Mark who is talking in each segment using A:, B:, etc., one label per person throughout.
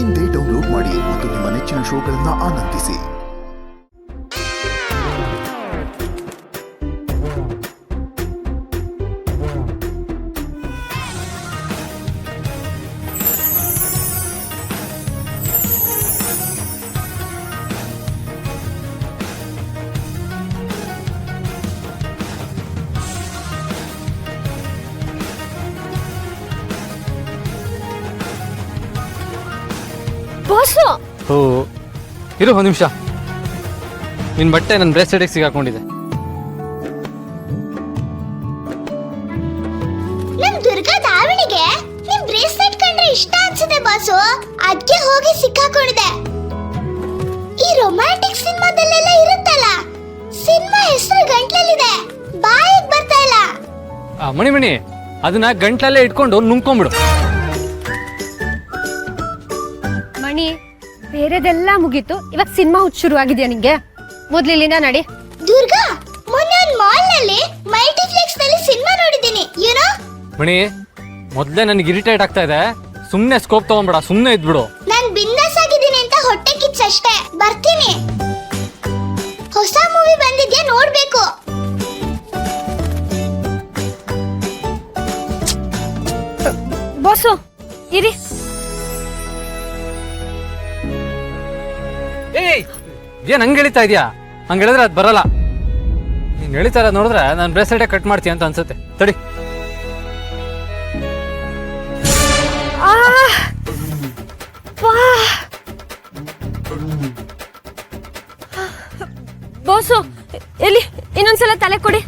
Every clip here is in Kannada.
A: ಇಂದೇ ಡೌನ್ಲೋಡ್ ಮಾಡಿ ಮತ್ತು ನಿಮ್ಮ ನೆಚ್ಚಿನ ಶೋಗಳನ್ನು ಆನಂದಿಸಿ.
B: ಬಾಸು
C: ಓ ಇರು ಒಂದು ನಿಮಿಷ. ನಿನ್ನ ಬಟ್ಟೆ ನನ್ನ ಬ್ರೇಸ್ಲೆಟ್ಗೆ ಸಿಗಾಕೊಂಡಿದೆ.
B: ನಮ್ ದುರ್ಗಾ ದಾವಣಿಗೆ ನಿಮ್ ಬ್ರೇಸ್ಲೆಟ್ ಕಂಡ್ರೆ ಇಷ್ಟ ಅನ್ಸುತ್ತೆ ಬಾಸು, ಅದಕ್ಕೆ ಹೋಗಿ ಸಿಕ್ಕಾಕೊಂಡಿದೆ. ಈ ರೊಮ್ಯಾಂಟಿಕ್ ಸಿನಿಮಾದಲ್ಲೆಲ್ಲ ಇರುತ್ತಲ್ಲ, ಸಿನಿಮಾ ಹೆಸರು ಗಂಟ್ಲಲ್ಲಿದೆ, ಬಾಯಿಗೆ ಬರ್ತಾ ಇಲ್ಲ.
C: ಮಣಿ ಅದನ್ನ ಗಂಟ್ಲಲ್ಲೇ ಇಟ್ಕೊಂಡು ನುಂಗ್ಕೊಂಬಿಡು.
D: ಮಣಿ, ಬೇರೆದೆಲ್ಲ ಮುಗೀತು, ಇವಾಗ ಸಿನಿಮಾ ಹುಚ್ಚು ಶುರು ಆಗಿದ್ಯಾ ನಿಂಗೆ? ಮೊದ್ಲು ಇಲ್ಲಿಂದ ನಡಿ.
B: ದುರ್ಗಾ, ಮೊನ್ನೆ ಒಂದು ಮಾಲ್ ನಲ್ಲಿ ಮಲ್ಟಿಪ್ಲೆಕ್ಸ್ ನಲ್ಲಿ ಸಿನಿಮಾ ನೋಡಿದ್ದೀನಿ, ಯುನೋ.
C: ಮಣಿ, ಮೊದ್ಲೇ ನನಗೆ ಇರಿಟೇಟ್ ಆಗ್ತಾ ಇದೆ. ಸುಮ್ನೆ ಸ್ಕೋಪ್ ತಗೊಂಬೇಡ, ಸುಮ್ನೆ ಇದ್ಬಿಡು.
B: ನಾನ್ ಬಿಂದಾಸ್ ಆಗಿದ್ದೀನಿ ಅಂತ ಹೊಟ್ಟೆ ಕಿಚ್ಚಷ್ಟೇ. ಬರ್ತೀನಿ. ಹೊಸ ಮೂವಿ ಬಂದಿದ್ಯಾ, ನೋಡ್ಬೇಕು.
D: ಬಾಸು ಇರಿ.
C: ಏಯ್, ಏನ್ ಹಂಗೆ ಎಳಿತಾ ಇದೆಯಾ? ಹಂಗೆ ಹೇಳಿದ್ರೆ ಅದು ಬರಲ್ಲ. ನೀನ್ ಎಳಿತಾ ಇರೋದು ನೋಡಿದ್ರೆ ನಾನು ಬ್ರೇಸ್ಲೆಟೇ ಕಟ್ ಮಾಡ್ತೀಯ ಅಂತ ಅನ್ಸುತ್ತೆ. ತಡಿ.
D: ಬಾಸು ಎಲ್ಲಿ ಇನ್ನೊಂದ್ಸಲ ತಲೆ ಕೊಡಿ.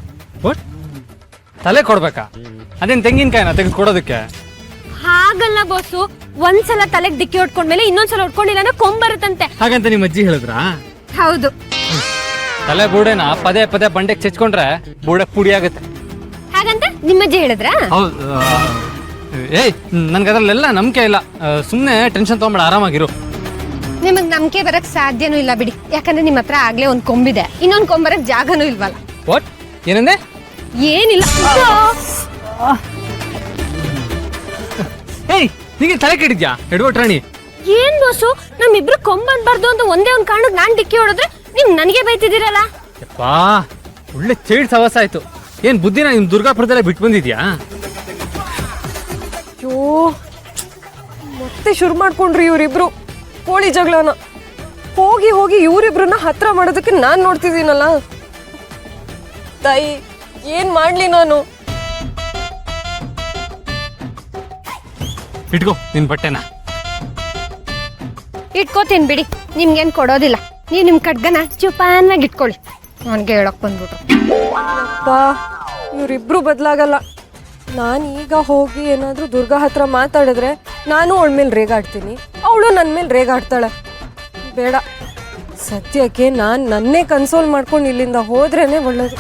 C: ವಾಟ್? ತಲೆ ಕೊಡ್ಬೇಕಾ? ಅದೇನ್ ತೆಂಗಿನಕಾಯಿನ ತೆಗೆದು ಕೊಡೋದಕ್ಕೆ?
D: ಹಾಗಲ್ಲ ಬಾಸು, ಒಂದ್ಸಲ ತಲೆಗೆ ಡಿಕ್ಕಿ ಹೊಡ್ಕೊಂಡ್ಮೇಲೆ ಇನ್ನೊಂದ್ಸಲ ಹೊಡ್ಕೊಂಡಿಲ್ಲ ಅಂದ್ರೆ ಕೊಂಬರುತ್ತಂತೆ.
C: ಹಾಗಂತ ನಿಮ್ಮ ಅಜ್ಜಿ ಹೇಳಿದ್ರಾ?
D: ಹೌದು.
C: ತಲೆ ಬೂಡೆನ ಪದೇ ಪದೇ ಬಂಡೆಗೆ ಚೆಚ್ಕೊಂಡ್ರೆ ಬೂಡೆ ಪುಡಿ ಆಗುತ್ತೆ.
D: ಹಾಗಂತ ನಿಮ್ಮಜ್ಜಿ ಹೇಳಿದ್ರಾ?
C: ಹೌದು. ಏಯ್, ನನ್ಗೆ ಅದ್ರಲ್ಲೆಲ್ಲ ನಂಬಿಕೆ ಇಲ್ಲ. ಸುಮ್ಮನೆ ಟೆನ್ಷನ್ ತಗೊಂಬೇಡ, ಆರಾಮಾಗಿರು.
D: ನಿಮಗ್ ನಂಬಿಕೆ ಬರಕ್ ಸಾಧ್ಯನೂ ಇಲ್ಲ ಬಿಡಿ, ಯಾಕಂದ್ರೆ ನಿಮ್ಮ ಹತ್ರ ಆಗ್ಲೇ ಒಂದ್ ಕೊಂಬಿದೆ, ಇನ್ನೊಂದ್ ಕೊಂಬರಕ್ ಜಾಗನೂ ಇಲ್ವಲ್ಲ.
C: ವಾಟ್? ಏನಂದೆ?
D: ಏನಿಲ್ಲ.
C: ಏಯ್, ನಿಂಗೆ ತಲೆ ಕೆಡಿದ್ಯಾ ಎಡ್ವರ್ಡ್ ರಾಣಿ?
D: ಏನ್ ಬಾಸು, ನಮ್ಮಿಬ್ರು ಕೊಂಬನ್ಬಾರ್ದು ಅಂತ ಒಂದೇ ಒಂದ್ ಕಾರಣಕ್ಕೆ ನಾನ್ ಡಿಕ್ಕಿ ಹೊಡೆದ್ರೆ ನೀವ್ ನನಗೆ ಬೈತಿದ್ದೀರಲ್ಲ.
C: ಯಪ್ಪಾ, ಒಳ್ಳೆ ಚೈಲ್ಡ್ ಸವಾಸ ಆಯ್ತು. ಏನ್ ಬುದ್ಧಿನ ನಿಮ್ ದುರ್ಗಾಪುರದಲ್ಲೇ ಬಿಟ್ಟು ಬಂದಿದ್ಯಾ?
E: ಅಯ್ಯೋ, ಮತ್ತೆ ಶುರು ಮಾಡ್ಕೊಂಡ್ರಿ ಇವರಿಬ್ರು ಕೋಳಿ ಜಗಳನ. ಹೋಗಿ ಹೋಗಿ ಇವರಿಬ್ರನ್ನ ಹತ್ರ ಮಾಡೋದಕ್ಕೆ ನಾನ್ ನೋಡ್ತಿದ್ದೀನಲ್ಲ. ತಾಯಿ, ಏನ್ ಮಾಡ್ಲಿ ನಾನು?
C: ಇಟ್ಕೋ ನಿನ್ ಬಟ್ಟೆನ.
D: ಇಟ್ಕೋತೀನಿ ಬಿಡಿ, ನಿಮ್ಗೇನ್ ಕೊಡೋದಿಲ್ಲ. ನೀವ್ ನಿಮ್ ಖಡ್ಗನ ಜೋಪಾನಾಗಿ ಇಟ್ಕೊಳ್ಳಿ. ನನ್ಗೆ ಹೇಳಕ್ ಬಂದ್ಬಿಟ್ರು.
E: ಅಪ್ಪಾ, ಇವರಿಬ್ರು ಬದಲಾಗಲ್ಲ. ನಾನು ಈಗ ಹೋಗಿ ಏನಾದ್ರೂ ದುರ್ಗಾ ಹತ್ರ ಮಾತಾಡಿದ್ರೆ ನಾನು ಅವಳ ಮೇಲೆ ರೇಗಾಡ್ತೀನಿ, ಅವಳು ನನ್ನ ಮೇಲೆ ರೇಗಾಡ್ತಾಳೆ. ಬೇಡ, ಸದ್ಯಕ್ಕೆ ನಾನು ನನ್ನೇ ಕನ್ಸೋಲ್ ಮಾಡ್ಕೊಂಡು ಇಲ್ಲಿಂದ ಹೋದ್ರೇನೆ ಒಳ್ಳೇದು.